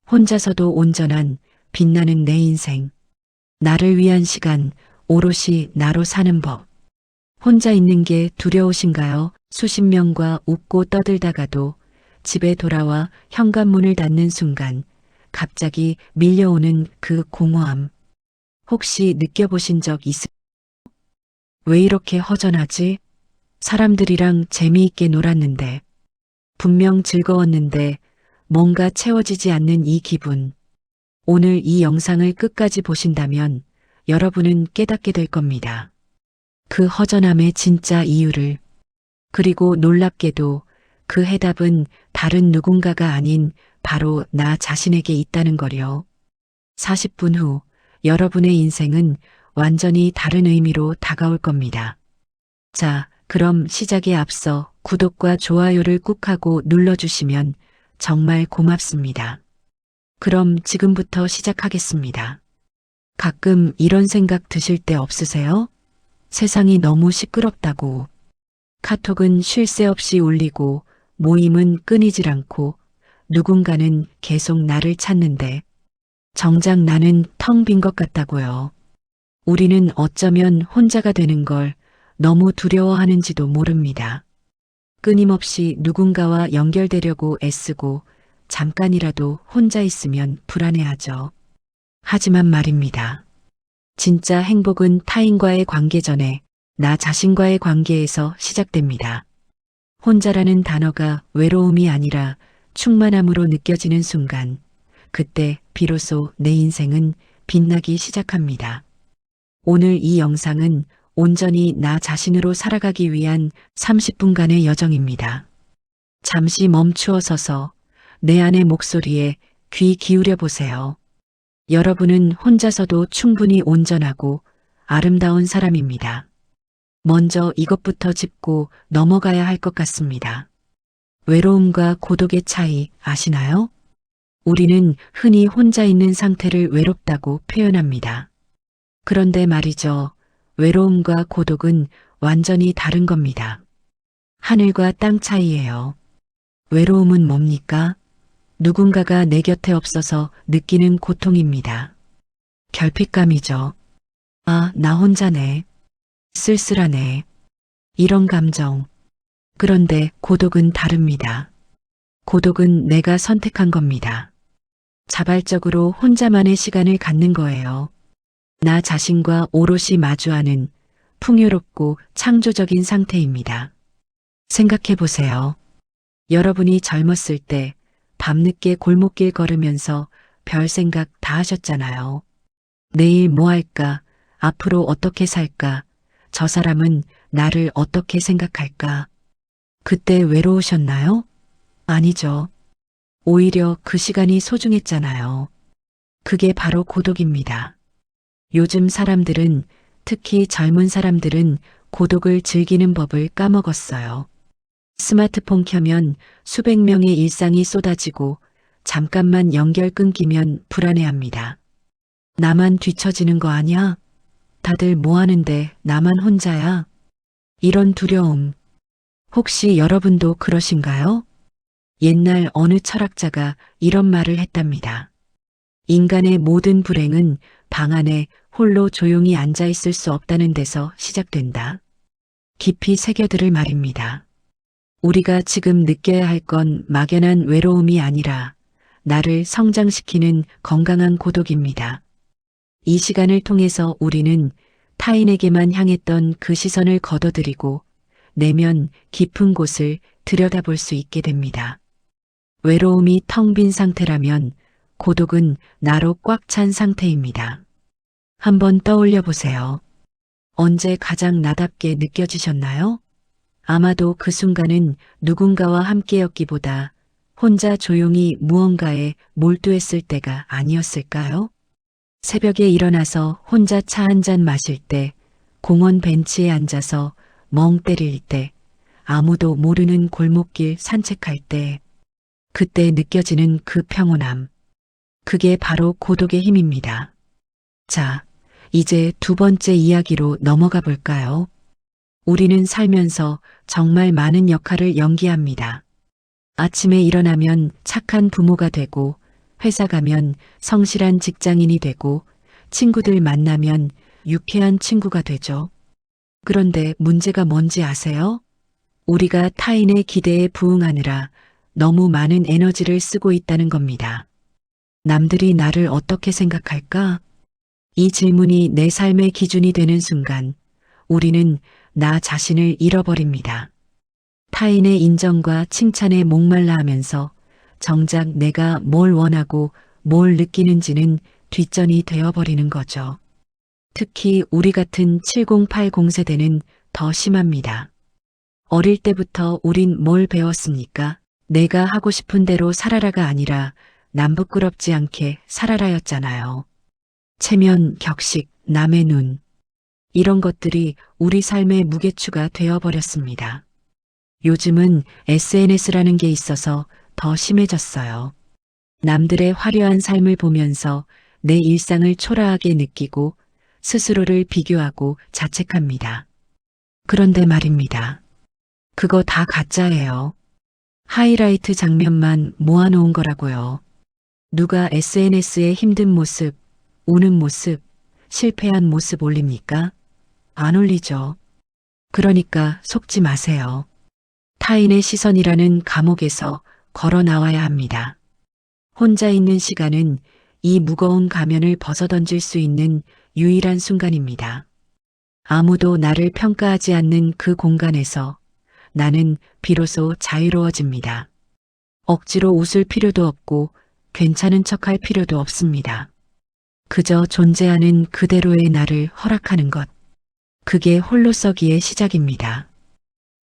혼자서도 온전한 빛나는 내 인생. 나를 위한 시간, 오롯이 나로 사는 법. 혼자 있는 게 두려우신가요? 수십 명과 웃고 떠들다가도 집에 돌아와 현관문을 닫는 순간 갑자기 밀려오는 그 공허함. 혹시 느껴보신 적 있으세요? 왜 이렇게 허전하지? 사람들이랑 재미있게 놀았는데, 분명 즐거웠는데 뭔가 채워지지 않는 이 기분. 오늘 이 영상을 끝까지 보신다면 여러분은 깨닫게 될 겁니다. 그 허전함의 진짜 이유를. 그리고 놀랍게도 그 해답은 다른 누군가가 아닌 바로 나 자신에게 있다는 거요. 40분 후 여러분의 인생은 완전히 다른 의미로 다가올 겁니다. 자, 그럼 시작에 앞서 구독과 좋아요를 꾹 하고 눌러주시면 정말 고맙습니다. 그럼 지금부터 시작하겠습니다. 가끔 이런 생각 드실 때 없으세요? 세상이 너무 시끄럽다고. 카톡은 쉴 새 없이 울리고 모임은 끊이질 않고 누군가는 계속 나를 찾는데 정작 나는 텅 빈 것 같다고요. 우리는 어쩌면 혼자가 되는 걸 너무 두려워하는지도 모릅니다. 끊임없이 누군가와 연결되려고 애쓰고 잠깐이라도 혼자 있으면 불안해하죠. 하지만 말입니다. 진짜 행복은 타인과의 관계 전에 나 자신과의 관계에서 시작됩니다. 혼자라는 단어가 외로움이 아니라 충만함으로 느껴지는 순간, 그때 비로소 내 인생은 빛나기 시작합니다. 오늘 이 영상은 온전히 나 자신으로 살아가기 위한 30분간의 여정입니다. 잠시 멈추어 서서 내 안의 목소리에 귀 기울여 보세요. 여러분은 혼자서도 충분히 온전하고 아름다운 사람입니다. 먼저 이것부터 짚고 넘어가야 할 것 같습니다. 외로움과 고독의 차이 아시나요? 우리는 흔히 혼자 있는 상태를 외롭다고 표현합니다. 그런데 말이죠. 외로움과 고독은 완전히 다른 겁니다. 하늘과 땅 차이예요. 외로움은 뭡니까? 누군가가 내 곁에 없어서 느끼는 고통입니다. 결핍감이죠. 아, 나 혼자네. 쓸쓸하네. 이런 감정. 그런데 고독은 다릅니다. 고독은 내가 선택한 겁니다. 자발적으로 혼자만의 시간을 갖는 거예요. 나 자신과 오롯이 마주하는 풍요롭고 창조적인 상태입니다. 생각해 보세요. 여러분이 젊었을 때 밤늦게 골목길 걸으면서 별 생각 다 하셨잖아요. 내일 뭐 할까? 앞으로 어떻게 살까? 저 사람은 나를 어떻게 생각할까? 그때 외로우셨나요? 아니죠. 오히려 그 시간이 소중했잖아요. 그게 바로 고독입니다. 요즘 사람들은, 특히 젊은 사람들은 고독을 즐기는 법을 까먹었어요. 스마트폰 켜면 수백 명의 일상이 쏟아지고 잠깐만 연결 끊기면 불안해합니다. 나만 뒤처지는 거 아니야? 다들 뭐 하는데 나만 혼자야? 이런 두려움. 혹시 여러분도 그러신가요? 옛날 어느 철학자가 이런 말을 했답니다. 인간의 모든 불행은 방 안에 홀로 조용히 앉아 있을 수 없다는 데서 시작된다. 깊이 새겨들을 말입니다. 우리가 지금 느껴야 할 건 막연한 외로움이 아니라 나를 성장시키는 건강한 고독입니다. 이 시간을 통해서 우리는 타인에게만 향했던 그 시선을 걷어들이고 내면 깊은 곳을 들여다볼 수 있게 됩니다. 외로움이 텅 빈 상태라면 고독은 나로 꽉 찬 상태입니다. 한번 떠올려 보세요. 언제 가장 나답게 느껴지셨나요? 아마도 그 순간은 누군가와 함께였기보다 혼자 조용히 무언가에 몰두했을 때가 아니었을까요? 새벽에 일어나서 혼자 차 한 잔 마실 때, 공원 벤치에 앉아서 멍 때릴 때, 아무도 모르는 골목길 산책할 때, 그때 느껴지는 그 평온함. 그게 바로 고독의 힘입니다. 자, 이제 두 번째 이야기로 넘어가 볼까요? 우리는 살면서 정말 많은 역할을 연기합니다. 아침에 일어나면 착한 부모가 되고, 회사 가면 성실한 직장인이 되고 친구들 만나면 유쾌한 친구가 되죠. 그런데 문제가 뭔지 아세요? 우리가 타인의 기대에 부응하느라 너무 많은 에너지를 쓰고 있다는 겁니다. 남들이 나를 어떻게 생각할까? 이 질문이 내 삶의 기준이 되는 순간 우리는 나 자신을 잃어버립니다. 타인의 인정과 칭찬에 목말라 하면서 정작 내가 뭘 원하고 뭘 느끼는지는 뒷전이 되어버리는 거죠. 특히 우리 같은 7080 세대는 더 심합니다. 어릴 때부터 우린 뭘 배웠습니까? 내가 하고 싶은 대로 살아라가 아니라 남 부끄럽지 않게 살아라였잖아요. 체면, 격식, 남의 눈. 이런 것들이 우리 삶의 무게추가 되어버렸습니다. 요즘은 SNS라는 게 있어서 더 심해졌어요. 남들의 화려한 삶을 보면서 내 일상을 초라하게 느끼고 스스로를 비교하고 자책합니다. 그런데 말입니다. 그거 다 가짜예요. 하이라이트 장면만 모아놓은 거라고요. 누가 SNS에 힘든 모습, 우는 모습, 실패한 모습 올립니까? 안 올리죠. 그러니까 속지 마세요. 타인의 시선이라는 감옥에서 걸어 나와야 합니다. 혼자 있는 시간은 이 무거운 가면을 벗어던질 수 있는 유일한 순간입니다. 아무도 나를 평가하지 않는 그 공간에서 나는 비로소 자유로워집니다. 억지로 웃을 필요도 없고 괜찮은 척할 필요도 없습니다. 그저 존재하는 그대로의 나를 허락하는 것. 그게 홀로서기의 시작입니다.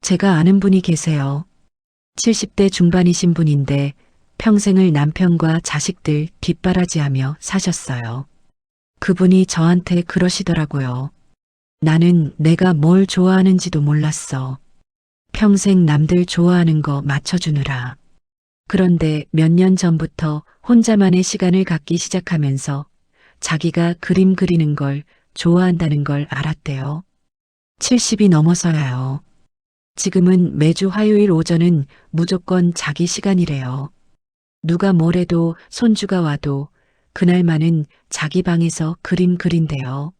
제가 아는 분이 계세요. 70대 중반이신 분인데 평생을 남편과 자식들 뒷바라지하며 사셨어요. 그분이 저한테 그러시더라고요. 나는 내가 뭘 좋아하는지도 몰랐어. 평생 남들 좋아하는 거 맞춰주느라. 그런데 몇 년 전부터 혼자만의 시간을 갖기 시작하면서 자기가 그림 그리는 걸 좋아한다는 걸 알았대요. 70이 넘어서야요. 지금은 매주 화요일 오전은 무조건 자기 시간이래요. 누가 뭐래도 손주가 와도 그날만은 자기 방에서 그림 그린대요.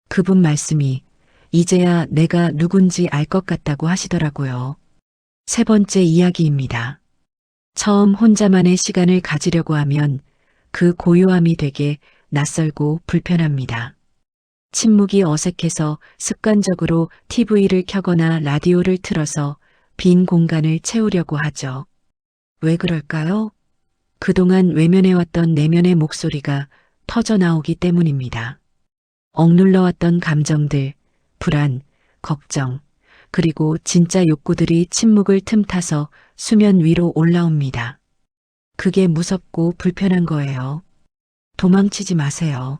그분 말씀이 이제야 내가 누군지 알 것 같다고 하시더라고요. 세 번째 이야기입니다. 처음 혼자만의 시간을 가지려고 하면 그 고요함이 되게 낯설고 불편합니다. 침묵이 어색해서 습관적으로 TV를 켜거나 라디오를 틀어서 빈 공간을 채우려고 하죠. 왜 그럴까요? 그동안 외면해왔던 내면의 목소리가 터져 나오기 때문입니다. 억눌러왔던 감정들, 불안, 걱정, 그리고 진짜 욕구들이 침묵을 틈타서 수면 위로 올라옵니다. 그게 무섭고 불편한 거예요. 도망치지 마세요.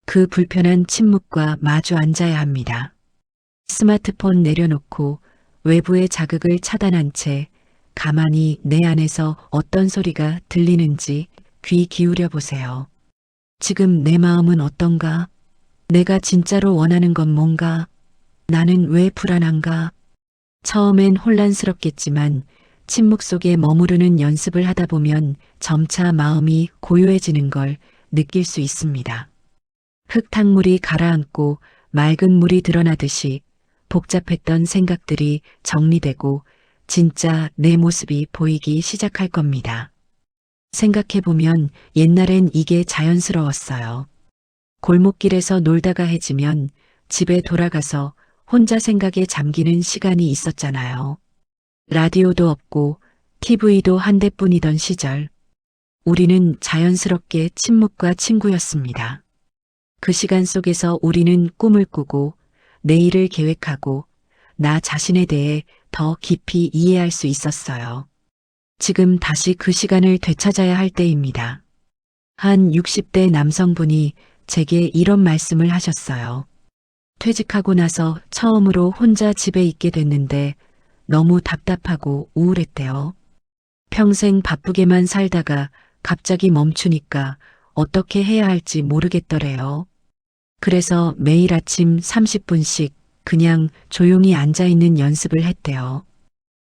그 불편한 침묵과 마주 앉아야 합니다. 스마트폰 내려놓고 외부의 자극을 차단한 채 가만히 내 안에서 어떤 소리가 들리는지 귀 기울여 보세요. 지금 내 마음은 어떤가? 내가 진짜로 원하는 건 뭔가? 나는 왜 불안한가? 처음엔 혼란스럽겠지만 침묵 속에 머무르는 연습을 하다 보면 점차 마음이 고요해지는 걸 느낄 수 있습니다. 흙탕물이 가라앉고 맑은 물이 드러나듯이 복잡했던 생각들이 정리되고 진짜 내 모습이 보이기 시작할 겁니다. 생각해보면 옛날엔 이게 자연스러웠어요. 골목길에서 놀다가 해지면 집에 돌아가서 혼자 생각에 잠기는 시간이 있었잖아요. 라디오도 없고 TV도 한 대뿐이던 시절, 우리는 자연스럽게 침묵과 친구였습니다. 그 시간 속에서 우리는 꿈을 꾸고 내일을 계획하고 나 자신에 대해 더 깊이 이해할 수 있었어요. 지금 다시 그 시간을 되찾아야 할 때입니다. 한 60대 남성분이 제게 이런 말씀을 하셨어요. 퇴직하고 나서 처음으로 혼자 집에 있게 됐는데 너무 답답하고 우울했대요. 평생 바쁘게만 살다가 갑자기 멈추니까 어떻게 해야 할지 모르겠더래요. 그래서 매일 아침 30분씩 그냥 조용히 앉아있는 연습을 했대요.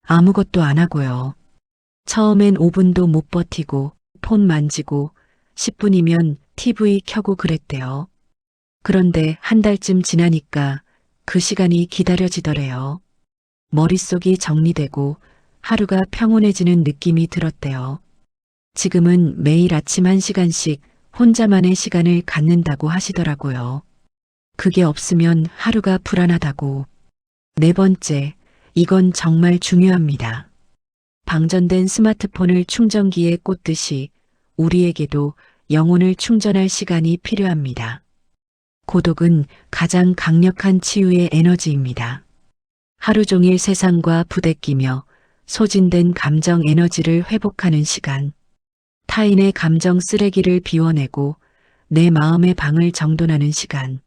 아무것도 안 하고요. 처음엔 5분도 못 버티고 폰 만지고 10분이면 TV 켜고 그랬대요. 그런데 한 달쯤 지나니까 그 시간이 기다려지더래요. 머릿속이 정리되고 하루가 평온해지는 느낌이 들었대요. 지금은 매일 아침 1시간씩 혼자만의 시간을 갖는다고 하시더라고요. 그게 없으면 하루가 불안하다고. 네 번째, 이건 정말 중요합니다. 방전된 스마트폰을 충전기에 꽂듯이 우리에게도 영혼을 충전할 시간이 필요합니다. 고독은 가장 강력한 치유의 에너지입니다. 하루 종일 세상과 부대끼며 소진된 감정 에너지를 회복하는 시간. 타인의 감정 쓰레기를 비워내고 내 마음의 방을 정돈하는 시간.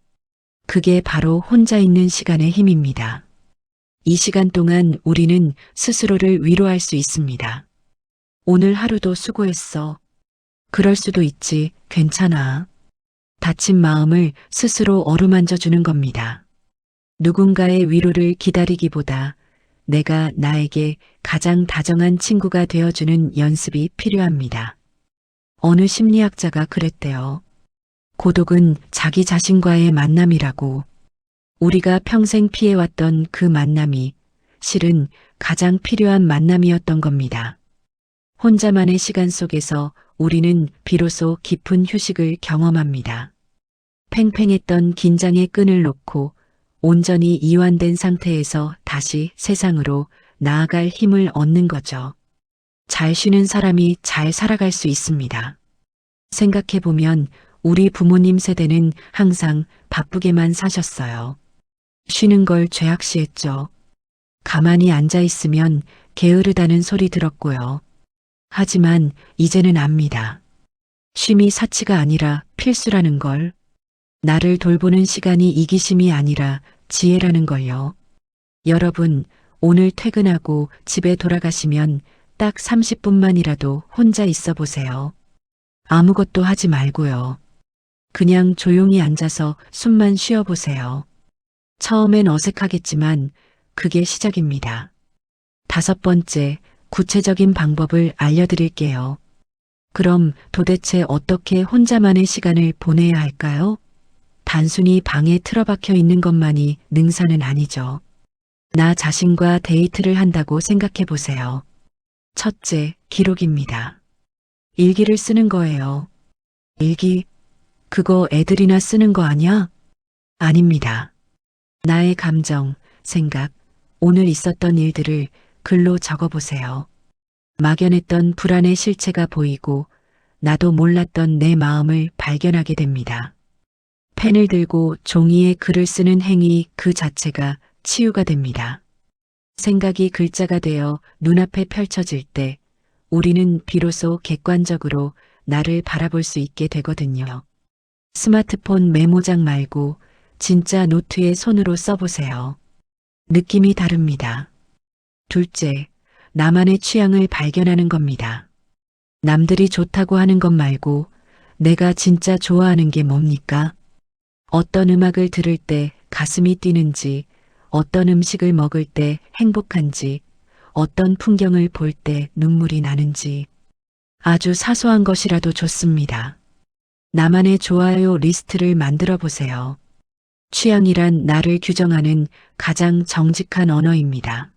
그게 바로 혼자 있는 시간의 힘입니다. 이 시간 동안 우리는 스스로를 위로할 수 있습니다. 오늘 하루도 수고했어. 그럴 수도 있지, 괜찮아. 다친 마음을 스스로 어루만져 주는 겁니다. 누군가의 위로를 기다리기보다 내가 나에게 가장 다정한 친구가 되어주는 연습이 필요합니다. 어느 심리학자가 그랬대요. 고독은 자기 자신과의 만남이라고. 우리가 평생 피해왔던 그 만남이 실은 가장 필요한 만남이었던 겁니다. 혼자만의 시간 속에서 우리는 비로소 깊은 휴식을 경험합니다. 팽팽했던 긴장의 끈을 놓고 온전히 이완된 상태에서 다시 세상으로 나아갈 힘을 얻는 거죠. 잘 쉬는 사람이 잘 살아갈 수 있습니다. 생각해보면 우리 부모님 세대는 항상 바쁘게만 사셨어요. 쉬는 걸 죄악시했죠. 가만히 앉아 있으면 게으르다는 소리 들었고요. 하지만 이제는 압니다. 쉼이 사치가 아니라 필수라는 걸. 나를 돌보는 시간이 이기심이 아니라 지혜라는 걸요. 여러분, 오늘 퇴근하고 집에 돌아가시면 딱 30분만이라도 혼자 있어 보세요. 아무것도 하지 말고요. 그냥 조용히 앉아서 숨만 쉬어 보세요. 처음엔 어색하겠지만 그게 시작입니다. 5번째, 구체적인 방법을 알려드릴게요. 그럼 도대체 어떻게 혼자만의 시간을 보내야 할까요? 단순히 방에 틀어박혀 있는 것만이 능사는 아니죠. 나 자신과 데이트를 한다고 생각해 보세요. 첫째, 기록입니다. 일기를 쓰는 거예요. 일기? 그거 애들이나 쓰는 거 아니야? 아닙니다. 나의 감정, 생각, 오늘 있었던 일들을 글로 적어보세요. 막연했던 불안의 실체가 보이고 나도 몰랐던 내 마음을 발견하게 됩니다. 펜을 들고 종이에 글을 쓰는 행위 그 자체가 치유가 됩니다. 생각이 글자가 되어 눈앞에 펼쳐질 때 우리는 비로소 객관적으로 나를 바라볼 수 있게 되거든요. 스마트폰 메모장 말고 진짜 노트에 손으로 써보세요. 느낌이 다릅니다. 둘째, 나만의 취향을 발견하는 겁니다. 남들이 좋다고 하는 것 말고 내가 진짜 좋아하는 게 뭡니까? 어떤 음악을 들을 때 가슴이 뛰는지, 어떤 음식을 먹을 때 행복한지, 어떤 풍경을 볼 때 눈물이 나는지. 아주 사소한 것이라도 좋습니다. 나만의 좋아요 리스트를 만들어 보세요. 취향이란 나를 규정하는 가장 정직한 언어입니다.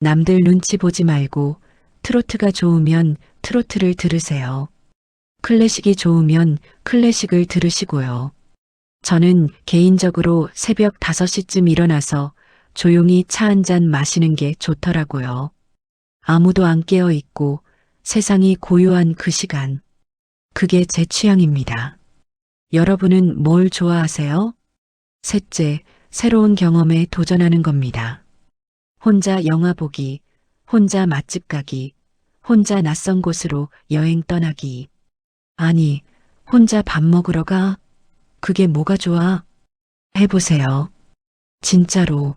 남들 눈치 보지 말고 트로트가 좋으면 트로트를 들으세요. 클래식이 좋으면 클래식을 들으시고요. 저는 개인적으로 새벽 5시쯤 일어나서 조용히 차 한 잔 마시는 게 좋더라고요. 아무도 안 깨어 있고 세상이 고요한 그 시간. 그게 제 취향입니다. 여러분은 뭘 좋아하세요? 셋째, 새로운 경험에 도전하는 겁니다. 혼자 영화 보기, 혼자 맛집 가기, 혼자 낯선 곳으로 여행 떠나기. 아니, 혼자 밥 먹으러 가? 그게 뭐가 좋아? 해보세요. 진짜로.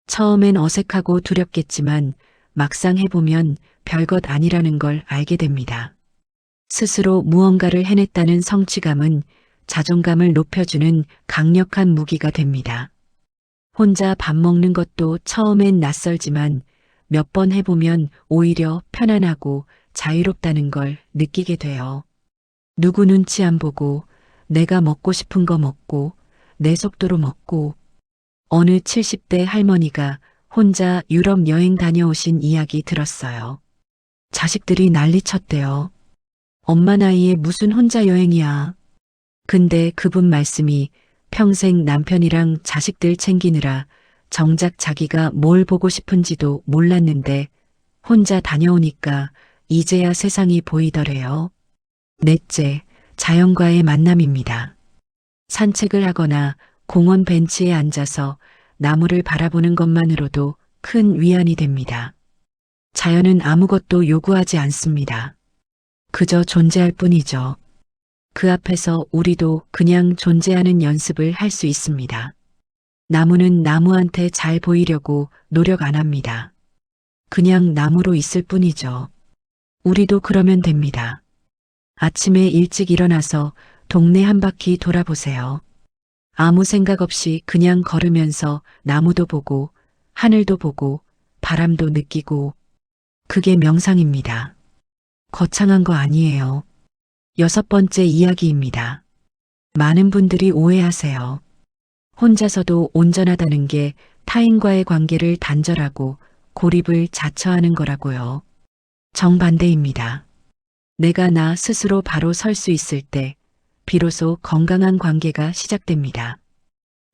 처음엔 어색하고 두렵겠지만 막상 해보면 별것 아니라는 걸 알게 됩니다. 스스로 무언가를 해냈다는 성취감은 자존감을 높여주는 강력한 무기가 됩니다. 혼자 밥 먹는 것도 처음엔 낯설지만 몇 번 해보면 오히려 편안하고 자유롭다는 걸 느끼게 돼요. 누구 눈치 안 보고 내가 먹고 싶은 거 먹고 내 속도로 먹고 어느 70대 할머니가 혼자 유럽 여행 다녀오신 이야기 들었어요. 자식들이 난리쳤대요. 엄마 나이에 무슨 혼자 여행이야. 근데 그분 말씀이 평생 남편이랑 자식들 챙기느라 정작 자기가 뭘 보고 싶은지도 몰랐는데 혼자 다녀오니까 이제야 세상이 보이더래요. 넷째, 자연과의 만남입니다. 산책을 하거나 공원 벤치에 앉아서 나무를 바라보는 것만으로도 큰 위안이 됩니다. 자연은 아무것도 요구하지 않습니다. 그저 존재할 뿐이죠. 그 앞에서 우리도 그냥 존재하는 연습을 할 수 있습니다. 나무는 나무한테 잘 보이려고 노력 안 합니다. 그냥 나무로 있을 뿐이죠. 우리도 그러면 됩니다. 아침에 일찍 일어나서 동네 한 바퀴 돌아보세요. 아무 생각 없이 그냥 걸으면서 나무도 보고 하늘도 보고 바람도 느끼고 그게 명상입니다. 거창한 거 아니에요. 6번째 이야기입니다. 많은 분들이 오해하세요. 혼자서도 온전하다는 게 타인과의 관계를 단절하고 고립을 자처하는 거라고요. 정반대입니다. 내가 나 스스로 바로 설 수 있을 때 비로소 건강한 관계가 시작됩니다.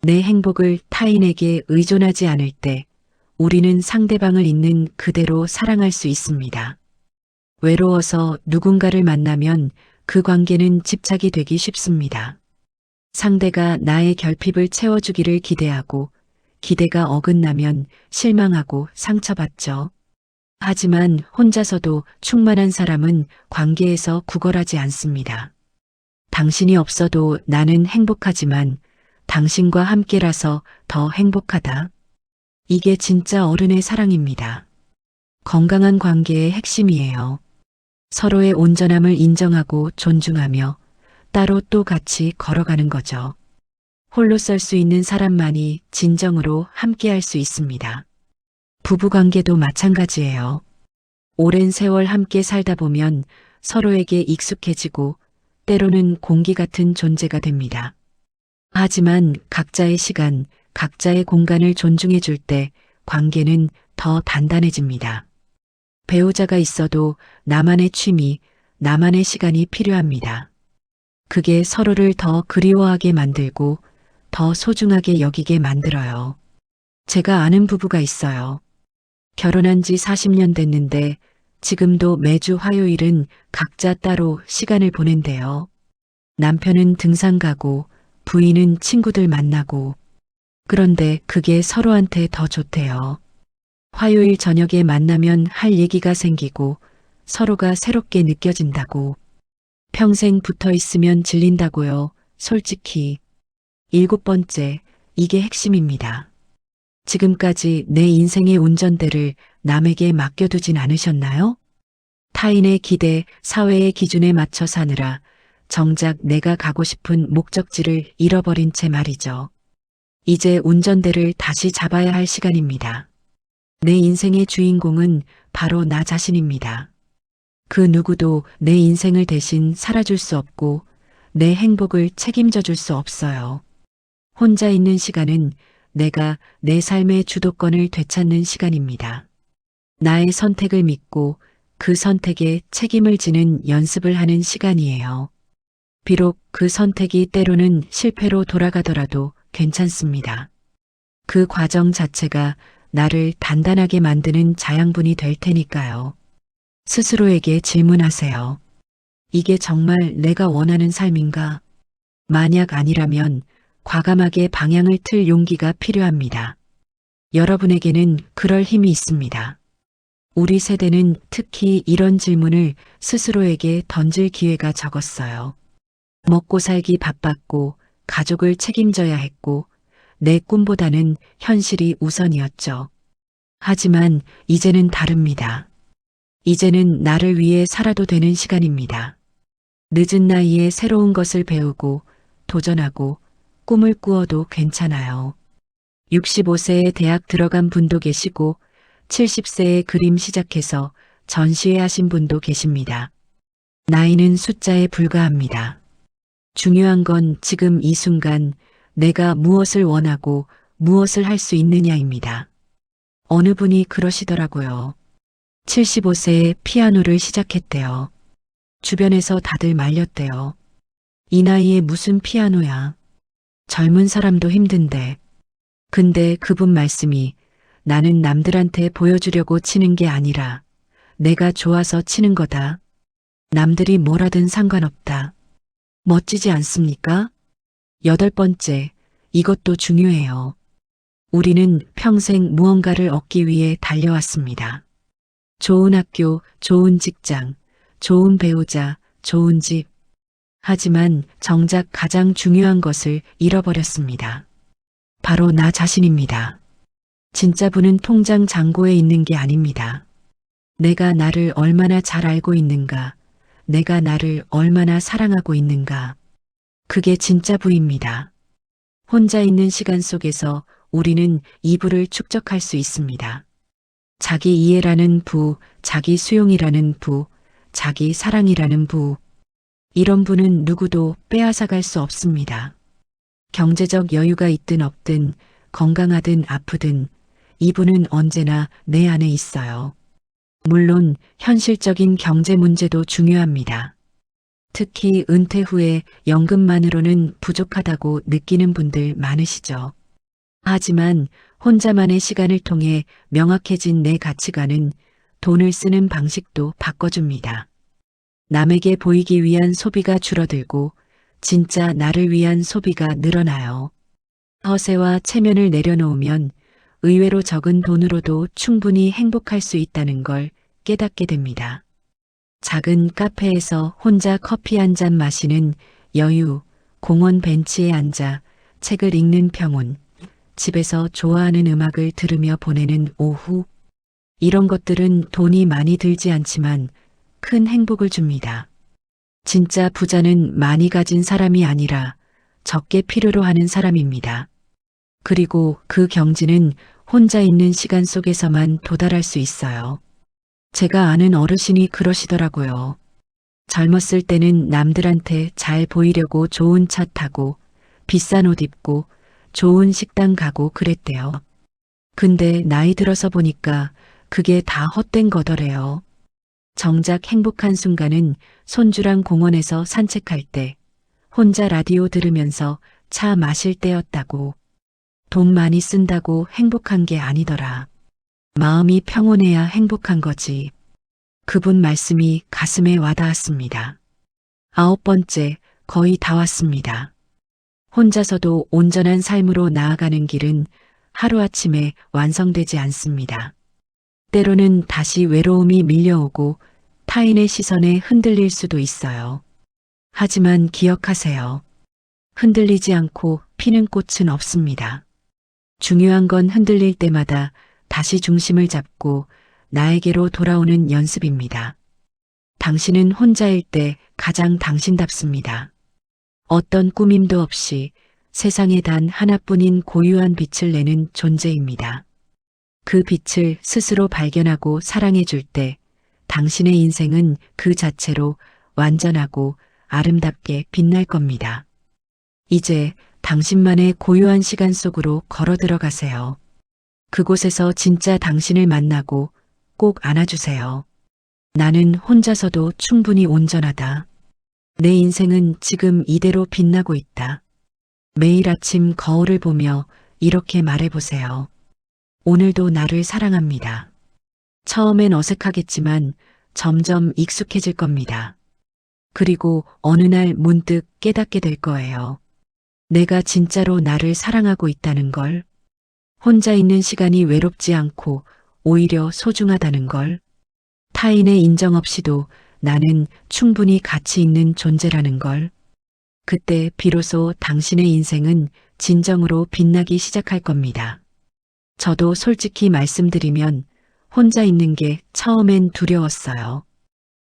내 행복을 타인에게 의존하지 않을 때 우리는 상대방을 있는 그대로 사랑할 수 있습니다. 외로워서 누군가를 만나면 그 관계는 집착이 되기 쉽습니다. 상대가 나의 결핍을 채워주기를 기대하고 기대가 어긋나면 실망하고 상처받죠. 하지만 혼자서도 충만한 사람은 관계에서 구걸하지 않습니다. 당신이 없어도 나는 행복하지만 당신과 함께라서 더 행복하다. 이게 진짜 어른의 사랑입니다. 건강한 관계의 핵심이에요. 서로의 온전함을 인정하고 존중하며 따로 또 같이 걸어가는 거죠. 홀로 설 수 있는 사람만이 진정으로 함께할 수 있습니다. 부부관계도 마찬가지예요. 오랜 세월 함께 살다 보면 서로에게 익숙해지고 때로는 공기 같은 존재가 됩니다. 하지만 각자의 시간, 각자의 공간을 존중해 줄 때 관계는 더 단단해집니다. 배우자가 있어도 나만의 취미, 나만의 시간이 필요합니다. 그게 서로를 더 그리워하게 만들고 더 소중하게 여기게 만들어요. 제가 아는 부부가 있어요. 결혼한 지 40년 됐는데 지금도 매주 화요일은 각자 따로 시간을 보낸대요. 남편은 등산 가고 부인은 친구들 만나고 그런데 그게 서로한테 더 좋대요. 화요일 저녁에 만나면 할 얘기가 생기고 서로가 새롭게 느껴진다고. 평생 붙어 있으면 질린다고요. 솔직히. 7번째, 이게 핵심입니다. 지금까지 내 인생의 운전대를 남에게 맡겨두진 않으셨나요? 타인의 기대, 사회의 기준에 맞춰 사느라 정작 내가 가고 싶은 목적지를 잃어버린 채 말이죠. 이제 운전대를 다시 잡아야 할 시간입니다. 내 인생의 주인공은 바로 나 자신입니다. 그 누구도 내 인생을 대신 살아줄 수 없고 내 행복을 책임져 줄 수 없어요. 혼자 있는 시간은 내가 내 삶의 주도권을 되찾는 시간입니다. 나의 선택을 믿고 그 선택에 책임을 지는 연습을 하는 시간이에요. 비록 그 선택이 때로는 실패로 돌아가더라도 괜찮습니다. 그 과정 자체가 나를 단단하게 만드는 자양분이 될 테니까요. 스스로에게 질문하세요. 이게 정말 내가 원하는 삶인가? 만약 아니라면 과감하게 방향을 틀 용기가 필요합니다. 여러분에게는 그럴 힘이 있습니다. 우리 세대는 특히 이런 질문을 스스로에게 던질 기회가 적었어요. 먹고 살기 바빴고 가족을 책임져야 했고 내 꿈보다는 현실이 우선이었죠. 하지만 이제는 다릅니다. 이제는 나를 위해 살아도 되는 시간입니다. 늦은 나이에 새로운 것을 배우고 도전하고 꿈을 꾸어도 괜찮아요. 65세에 대학 들어간 분도 계시고 70세에 그림 시작해서 전시회하신 분도 계십니다. 나이는 숫자에 불과합니다. 중요한 건 지금 이 순간 내가 무엇을 원하고 무엇을 할 수 있느냐입니다. 어느 분이 그러시더라고요. 75세에 피아노를 시작했대요. 주변에서 다들 말렸대요. 이 나이에 무슨 피아노야. 젊은 사람도 힘든데. 근데 그분 말씀이 나는 남들한테 보여주려고 치는 게 아니라 내가 좋아서 치는 거다. 남들이 뭐라든 상관없다. 멋지지 않습니까? 8번째, 이것도 중요해요. 우리는 평생 무언가를 얻기 위해 달려왔습니다. 좋은 학교, 좋은 직장, 좋은 배우자, 좋은 집. 하지만 정작 가장 중요한 것을 잃어버렸습니다. 바로 나 자신입니다. 진짜 부는 통장 잔고에 있는 게 아닙니다. 내가 나를 얼마나 잘 알고 있는가, 내가 나를 얼마나 사랑하고 있는가. 그게 진짜 부입니다. 혼자 있는 시간 속에서 우리는 이 부를 축적할 수 있습니다. 자기 이해라는 부, 자기 수용이라는 부, 자기 사랑이라는 부. 이런 부는 누구도 빼앗아갈 수 없습니다. 경제적 여유가 있든 없든, 건강하든 아프든 이 부는 언제나 내 안에 있어요. 물론 현실적인 경제 문제도 중요합니다. 특히 은퇴 후에 연금만으로는 부족하다고 느끼는 분들 많으시죠. 하지만 혼자만의 시간을 통해 명확해진 내 가치관은 돈을 쓰는 방식도 바꿔줍니다. 남에게 보이기 위한 소비가 줄어들고 진짜 나를 위한 소비가 늘어나요. 허세와 체면을 내려놓으면 의외로 적은 돈으로도 충분히 행복할 수 있다는 걸 깨닫게 됩니다. 작은 카페에서 혼자 커피 한 잔 마시는 여유, 공원 벤치에 앉아 책을 읽는 평온, 집에서 좋아하는 음악을 들으며 보내는 오후. 이런 것들은 돈이 많이 들지 않지만 큰 행복을 줍니다. 진짜 부자는 많이 가진 사람이 아니라 적게 필요로 하는 사람입니다. 그리고 그 경지는 혼자 있는 시간 속에서만 도달할 수 있어요. 제가 아는 어르신이 그러시더라고요. 젊었을 때는 남들한테 잘 보이려고 좋은 차 타고 비싼 옷 입고 좋은 식당 가고 그랬대요. 근데 나이 들어서 보니까 그게 다 헛된 거더래요. 정작 행복한 순간은 손주랑 공원에서 산책할 때, 혼자 라디오 들으면서 차 마실 때였다고. 돈 많이 쓴다고 행복한 게 아니더라. 마음이 평온해야 행복한 거지. 그분 말씀이 가슴에 와닿았습니다. 9번째, 거의 다 왔습니다. 혼자서도 온전한 삶으로 나아가는 길은 하루아침에 완성되지 않습니다. 때로는 다시 외로움이 밀려오고 타인의 시선에 흔들릴 수도 있어요. 하지만 기억하세요. 흔들리지 않고 피는 꽃은 없습니다. 중요한 건 흔들릴 때마다 다시 중심을 잡고 나에게로 돌아오는 연습입니다. 당신은 혼자일 때 가장 당신답습니다. 어떤 꾸밈도 없이 세상에 단 하나뿐인 고유한 빛을 내는 존재입니다. 그 빛을 스스로 발견하고 사랑해 줄 때 당신의 인생은 그 자체로 완전하고 아름답게 빛날 겁니다. 이제 당신만의 고요한 시간 속으로 걸어 들어가세요. 그곳에서 진짜 당신을 만나고 꼭 안아주세요. 나는 혼자서도 충분히 온전하다. 내 인생은 지금 이대로 빛나고 있다. 매일 아침 거울을 보며 이렇게 말해보세요. 오늘도 나를 사랑합니다. 처음엔 어색하겠지만 점점 익숙해질 겁니다. 그리고 어느 날 문득 깨닫게 될 거예요. 내가 진짜로 나를 사랑하고 있다는 걸. 혼자 있는 시간이 외롭지 않고 오히려 소중하다는 걸. 타인의 인정 없이도 나는 충분히 가치 있는 존재라는 걸. 그때 비로소 당신의 인생은 진정으로 빛나기 시작할 겁니다. 저도 솔직히 말씀드리면 혼자 있는 게 처음엔 두려웠어요.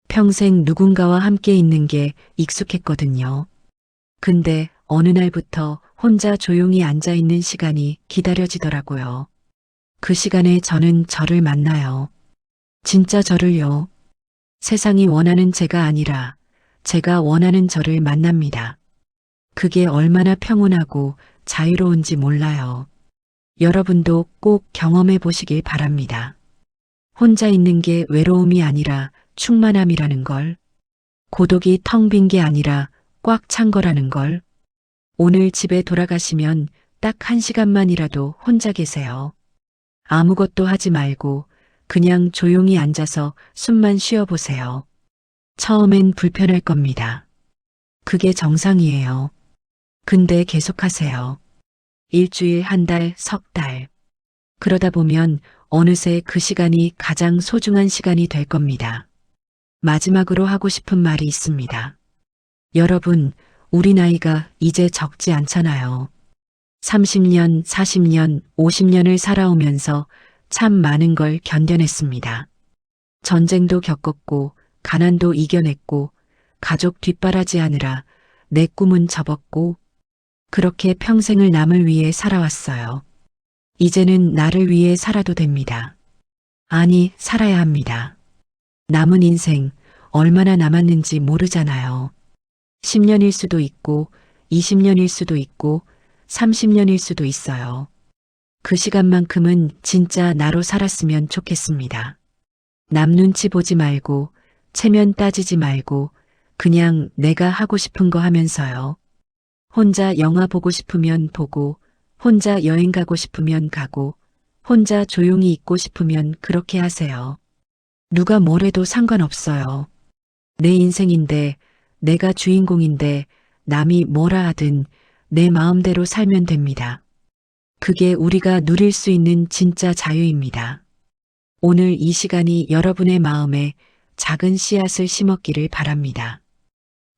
평생 누군가와 함께 있는 게 익숙했거든요. 근데 어느 날부터 혼자 조용히 앉아 있는 시간이 기다려지더라고요. 그 시간에 저는 저를 만나요. 진짜 저를요. 세상이 원하는 제가 아니라 제가 원하는 저를 만납니다. 그게 얼마나 평온하고 자유로운지 몰라요. 여러분도 꼭 경험해 보시길 바랍니다. 혼자 있는 게 외로움이 아니라 충만함이라는 걸, 고독이 텅 빈 게 아니라 꽉 찬 거라는 걸, 오늘 집에 돌아가시면 딱 1시간만이라도 혼자 계세요. 아무것도 하지 말고 그냥 조용히 앉아서 숨만 쉬어보세요. 처음엔 불편할 겁니다. 그게 정상이에요. 근데 계속하세요. 일주일, 한 달, 석 달. 그러다 보면 어느새 그 시간이 가장 소중한 시간이 될 겁니다. 마지막으로 하고 싶은 말이 있습니다. 여러분, 우리 나이가 이제 적지 않잖아요. 30년, 40년, 50년을 살아오면서 참 많은 걸 견뎌냈습니다. 전쟁도 겪었고, 가난도 이겨냈고, 가족 뒷바라지하느라 내 꿈은 접었고, 그렇게 평생을 남을 위해 살아왔어요. 이제는 나를 위해 살아도 됩니다. 아니, 살아야 합니다. 남은 인생 얼마나 남았는지 모르잖아요. 10년일 수도 있고, 20년일 수도 있고, 30년일 수도 있어요. 그 시간만큼은 진짜 나로 살았으면 좋겠습니다. 남 눈치 보지 말고, 체면 따지지 말고, 그냥 내가 하고 싶은 거 하면서요. 혼자 영화 보고 싶으면 보고, 혼자 여행 가고 싶으면 가고, 혼자 조용히 있고 싶으면 그렇게 하세요. 누가 뭐래도 상관없어요. 내 인생인데, 내가 주인공인데, 남이 뭐라 하든 내 마음대로 살면 됩니다. 그게 우리가 누릴 수 있는 진짜 자유입니다. 오늘 이 시간이 여러분의 마음에 작은 씨앗을 심었기를 바랍니다.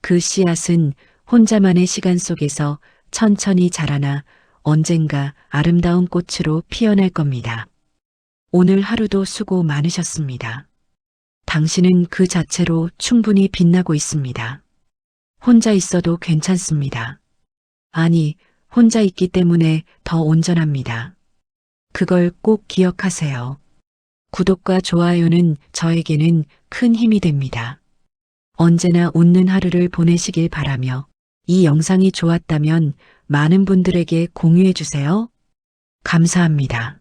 그 씨앗은 혼자만의 시간 속에서 천천히 자라나 언젠가 아름다운 꽃으로 피어날 겁니다. 오늘 하루도 수고 많으셨습니다. 당신은 그 자체로 충분히 빛나고 있습니다. 혼자 있어도 괜찮습니다. 아니, 혼자 있기 때문에 더 온전합니다. 그걸 꼭 기억하세요. 구독과 좋아요는 저에게는 큰 힘이 됩니다. 언제나 웃는 하루를 보내시길 바라며 이 영상이 좋았다면 많은 분들에게 공유해 주세요. 감사합니다.